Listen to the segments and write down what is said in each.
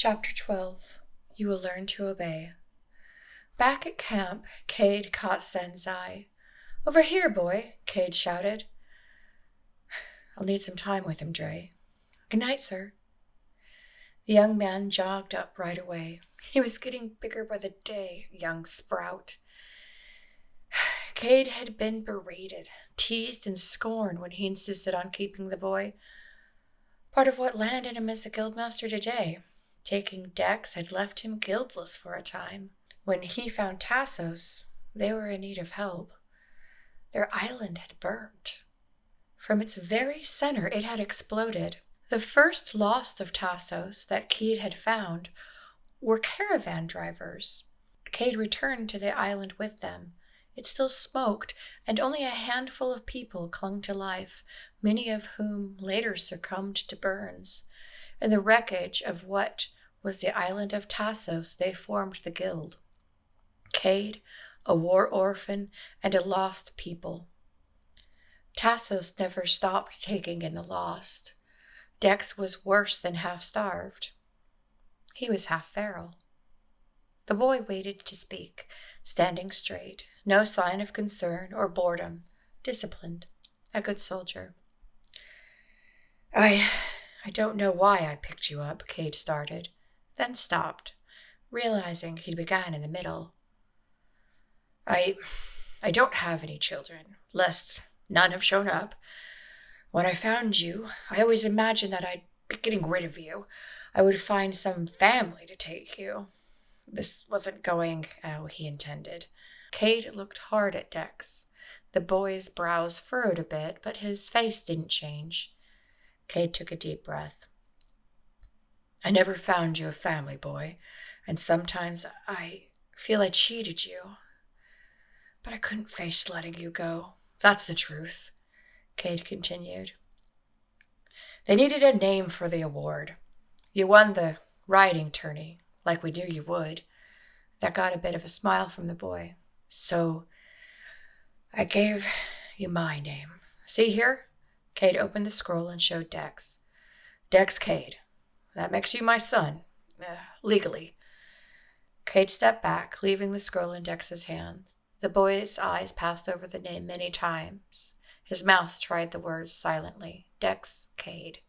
Chapter 12. You Will Learn to Obey. Back at camp, Cade caught Sen's eye. "Over here, boy," Cade shouted. "I'll need some time with him, Drei." "Good night, sir." The young man jogged up right away. He was getting bigger by the day, young sprout. Cade had been berated, teased, and scorned when he insisted on keeping the boy. Part of what landed him as a guildmaster today. Taking Dex had left him guildless for a time. When he found Tassos, they were in need of help. Their island had burnt. From its very center, it had exploded. The first lost of Tassos that Cade had found were caravan drivers. Cade returned to the island with them. It still smoked, and only a handful of people clung to life, many of whom later succumbed to burns. In the wreckage of what was the island of Tassos, they formed the guild. Cade, a war orphan, and a lost people. Tassos never stopped taking in the lost. Dex was worse than half-starved. He was half-feral. The boy waited to speak, standing straight, no sign of concern or boredom, disciplined, a good soldier. I don't know why I picked you up," Cade started, then stopped, realizing he'd begun in the middle. I don't have any children, lest none have shown up. When I found you, I always imagined that I'd be getting rid of you. I would find some family to take you. This wasn't going how he intended." Cade looked hard at Dex. The boy's brows furrowed a bit, but his face didn't change. Cade took a deep breath. "I never found you a family, boy, and sometimes I feel I cheated you. But I couldn't face letting you go. That's the truth," Cade continued. "They needed a name for the award. You won the riding tourney, like we knew you would." That got a bit of a smile from the boy. "So I gave you my name. See here?" Cade opened the scroll and showed Dex. "Dex Cade. That makes you my son, legally." Cade stepped back, leaving the scroll in Dex's hands. The boy's eyes passed over the name many times. His mouth tried the words silently. Dex Cade.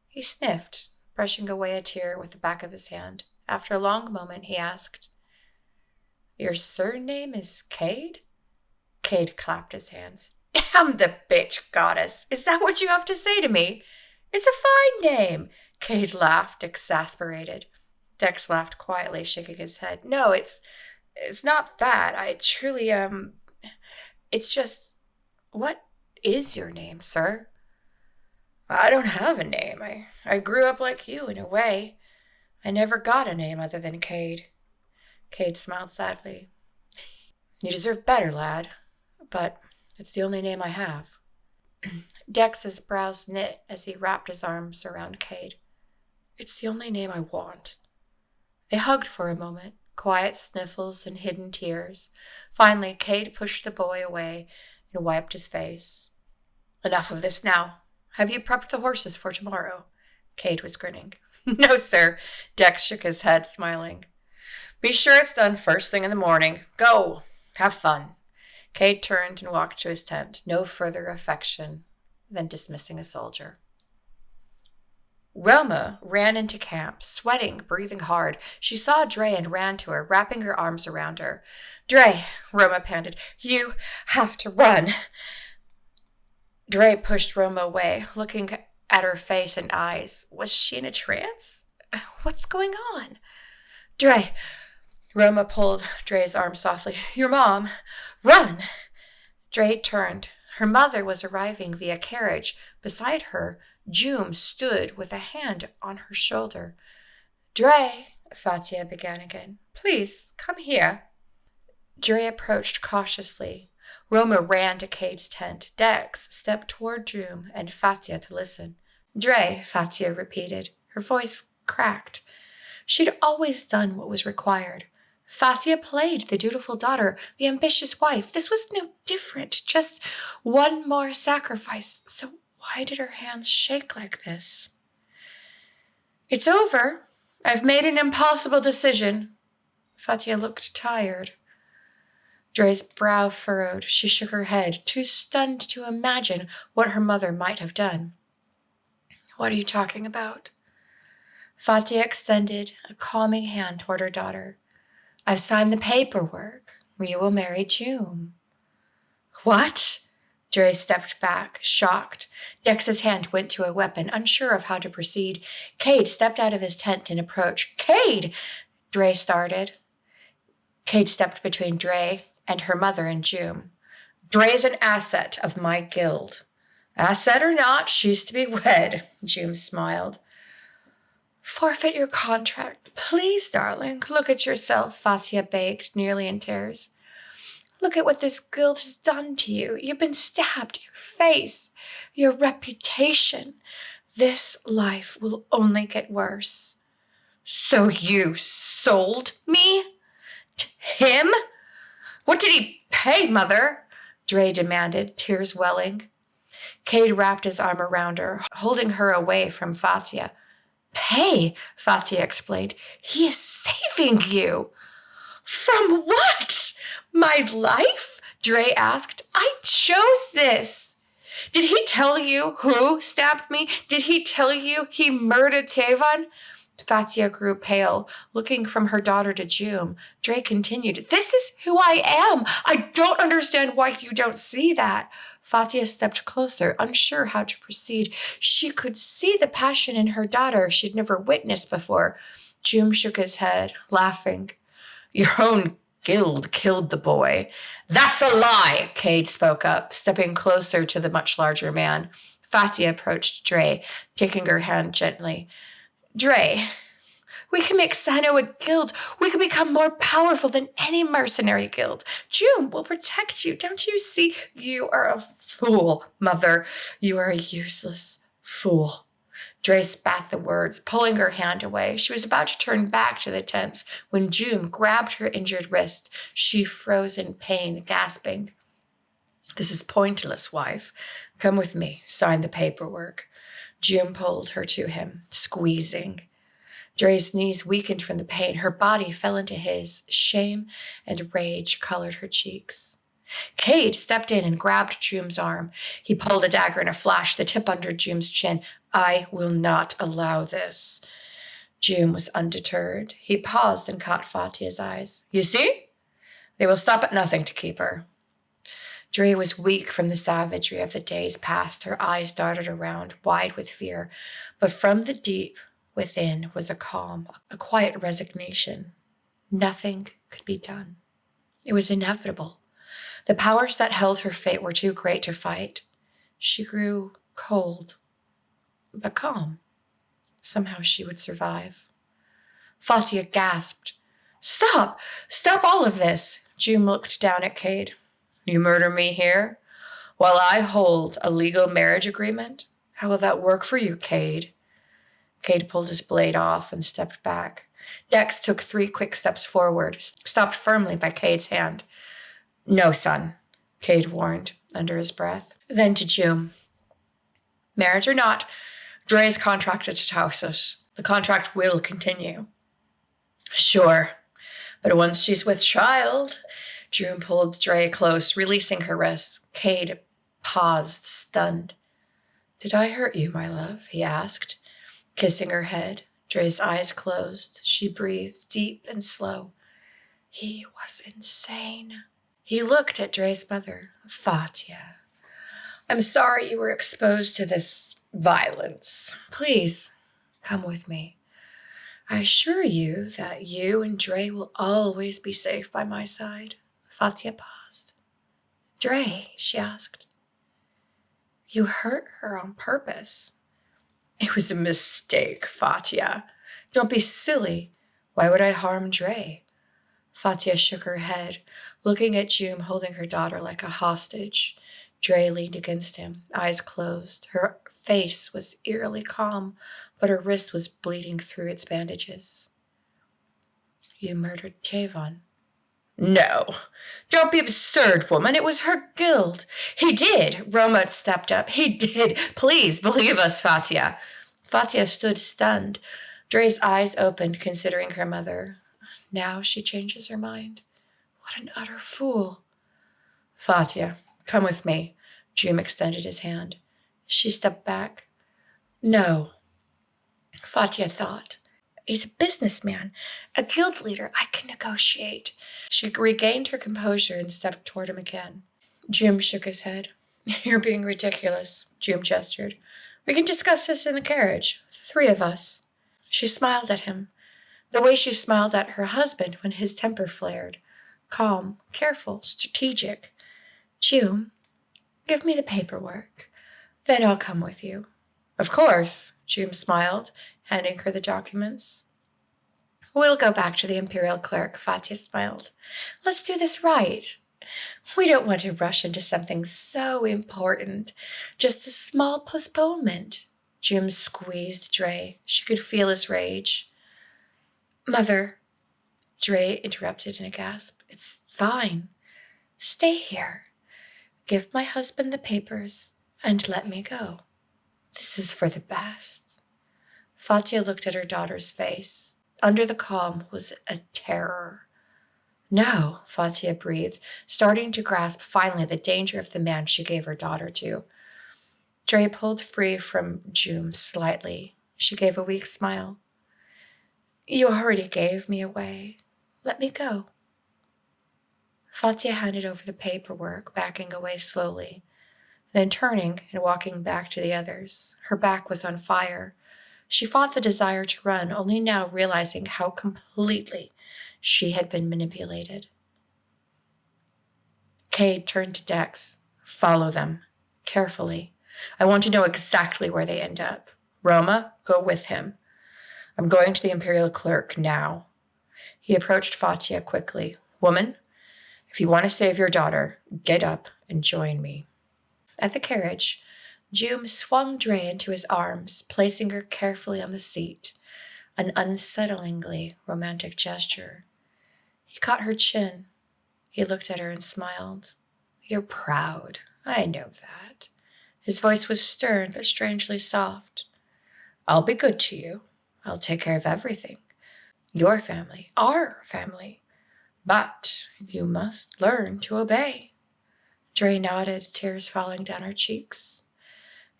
He sniffed, brushing away a tear with the back of his hand. After a long moment, he asked, "Your surname is Cade?" Cade clapped his hands. "Damn the bitch goddess! Is that what you have to say to me? It's a fine name!" Cade laughed, exasperated. Dex laughed quietly, shaking his head. "No, it's not that. I truly, it's just, what is your name, sir?" "I don't have a name. I grew up like you, in a way. I never got a name other than Cade." Cade smiled sadly. "You deserve better, lad, but it's the only name I have." Dex's brows knit as he wrapped his arms around Cade. "It's the only name I want." They hugged for a moment, quiet sniffles and hidden tears. Finally, Cade pushed the boy away and wiped his face. "Enough of this now. Have you prepped the horses for tomorrow?" Cade was grinning. "No, sir." Dex shook his head, smiling. "Be sure it's done first thing in the morning. Go. Have fun." Cade turned and walked to his tent, no further affection than dismissing a soldier. Roma ran into camp, sweating, breathing hard. She saw Drei and ran to her, wrapping her arms around her. "Drei," Roma panted, "you have to run." Drei pushed Roma away, looking at her face and eyes. Was she in a trance? What's going on? "Drei." Roma pulled Drei's arm softly. "Your mom. Run." Drei turned. Her mother was arriving via carriage. Beside her, Joom stood with a hand on her shoulder. "Drei," Fatia began again. "Please, come here." Drei approached cautiously. Roma ran to Cade's tent. Dex stepped toward Joom and Fatia to listen. "Drei," Fatia repeated. Her voice cracked. She'd always done what was required. Fatia played the dutiful daughter, the ambitious wife. This was no different, just one more sacrifice. So why did her hands shake like this? "It's over," I've made an impossible decision. Fatia looked tired. Drei's brow furrowed. She shook her head, too stunned to imagine what her mother might have done. What are you talking about? Fatia extended a calming hand toward her daughter. I've signed the paperwork. You will marry Joom. What? Drei stepped back, shocked. Dex's hand went to a weapon, unsure of how to proceed. Cade stepped out of his tent and approached. Cade! Drei started. Cade stepped between Drei and her mother and Joom. Drei's an asset of my guild. Asset or not, she's to be wed, Joom smiled. Forfeit your contract. Please, darling, look at yourself, Fatia begged, nearly in tears. Look at what this guild has done to you. You've been stabbed, your face, your reputation. This life will only get worse. So you sold me? To him? What did he pay, Mother? Drei demanded, tears welling. Cade wrapped his arm around her, holding her away from Fatia. Pay, Fatia explained. He is saving you. From what? My life? Drei asked. I chose this. Did he tell you who stabbed me? Did he tell you he murdered Tevan? Fatia grew pale, looking from her daughter to Joom. Drei continued, This is who I am. I don't understand why you don't see that. Fatia stepped closer, unsure how to proceed. She could see the passion in her daughter she'd never witnessed before. Joom shook his head, laughing. Your own guild killed the boy. That's a lie, Cade spoke up, stepping closer to the much larger man. Fatia approached Drei, taking her hand gently. Drei, we can make Sino a guild. We can become more powerful than any mercenary guild. Joom will protect you. Don't you see? You are a fool, Mother. You are a useless fool. Drei spat the words, pulling her hand away. She was about to turn back to the tents when Joom grabbed her injured wrist. She froze in pain, gasping. This is pointless, wife. Come with me. Sign the paperwork. Joom pulled her to him, squeezing. Drei's knees weakened from the pain. Her body fell into his. Shame and rage colored her cheeks. Cade stepped in and grabbed Joom's arm. He pulled a dagger in a flash, the tip under Joom's chin. I will not allow this. Joom was undeterred. He paused and caught Fatia's eyes. You see? They will stop at nothing to keep her. Drei was weak from the savagery of the days past. Her eyes darted around, wide with fear. But from the deep within was a calm, a quiet resignation. Nothing could be done. It was inevitable. The powers that held her fate were too great to fight. She grew cold, but calm. Somehow she would survive. Fatia gasped. Stop! Stop all of this! Joom looked down at Cade. You murder me here? While I hold a legal marriage agreement? How will that work for you, Cade? Cade pulled his blade off and stepped back. Dex took 3 quick steps forward, stopped firmly by Cade's hand. No, son, Cade warned under his breath. Then to Joom. Marriage or not, Drei is contracted to Tausus. The contract will continue. Sure, but once she's with child... Joom pulled Drei close, releasing her wrist. Cade paused, stunned. Did I hurt you, my love? He asked, kissing her head. Drei's eyes closed. She breathed deep and slow. He was insane. He looked at Drei's mother, Fatia. I'm sorry you were exposed to this violence. Please, come with me. I assure you that you and Drei will always be safe by my side. Fatia paused. Drei, she asked. You hurt her on purpose. It was a mistake, Fatia. Don't be silly. Why would I harm Drei? Fatia shook her head, looking at Joom holding her daughter like a hostage. Drei leaned against him, eyes closed. Her face was eerily calm, but her wrist was bleeding through its bandages. You murdered Tevan. No, don't be absurd, woman. It was her guild. He did. Roma stepped up. He did. Please believe us, Fatia. Fatia stood stunned. Dre's eyes opened, considering her mother. Now she changes her mind. What an utter fool. Fatia, come with me. Joom extended his hand. She stepped back. No, Fatia thought. He's a businessman, a guild leader. I can negotiate. She regained her composure and stepped toward him again. Jim shook his head. You're being ridiculous, Jim gestured. We can discuss this in the carriage, the three of us. She smiled at him, the way she smiled at her husband when his temper flared. Calm, careful, strategic. Jim, give me the paperwork. Then I'll come with you. Of course, Jim smiled, handing her the documents. We'll go back to the imperial clerk, Fatia smiled. Let's do this right. We don't want to rush into something so important. Just a small postponement. Jim squeezed Drei. She could feel his rage. Mother, Drei interrupted in a gasp. It's fine. Stay here. Give my husband the papers and let me go. This is for the best. Fatia looked at her daughter's face. Under the calm was a terror. No, Fatia breathed, starting to grasp finally the danger of the man she gave her daughter to. Drei pulled free from Joom slightly. She gave a weak smile. You already gave me away. Let me go. Fatia handed over the paperwork, backing away slowly, then turning and walking back to the others. Her back was on fire. She fought the desire to run, only now realizing how completely she had been manipulated. Cade turned to Dex. Follow them. Carefully. I want to know exactly where they end up. Roma, go with him. I'm going to the imperial clerk now. He approached Fatia quickly. Woman, if you want to save your daughter, get up and join me. At the carriage, Joom swung Drei into his arms, placing her carefully on the seat, an unsettlingly romantic gesture. He caught her chin. He looked at her and smiled. You're proud. I know that. His voice was stern but strangely soft. I'll be good to you. I'll take care of everything. Your family, our family. But you must learn to obey. Drei nodded, tears falling down her cheeks.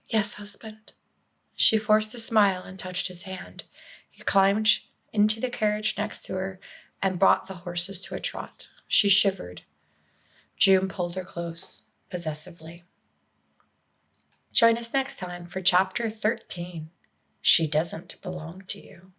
Yes, husband. She forced a smile and touched his hand. He climbed into the carriage next to her and brought the horses to a trot. She shivered. Joom pulled her close, possessively. Join us next time for Chapter 13. She Doesn't Belong to You.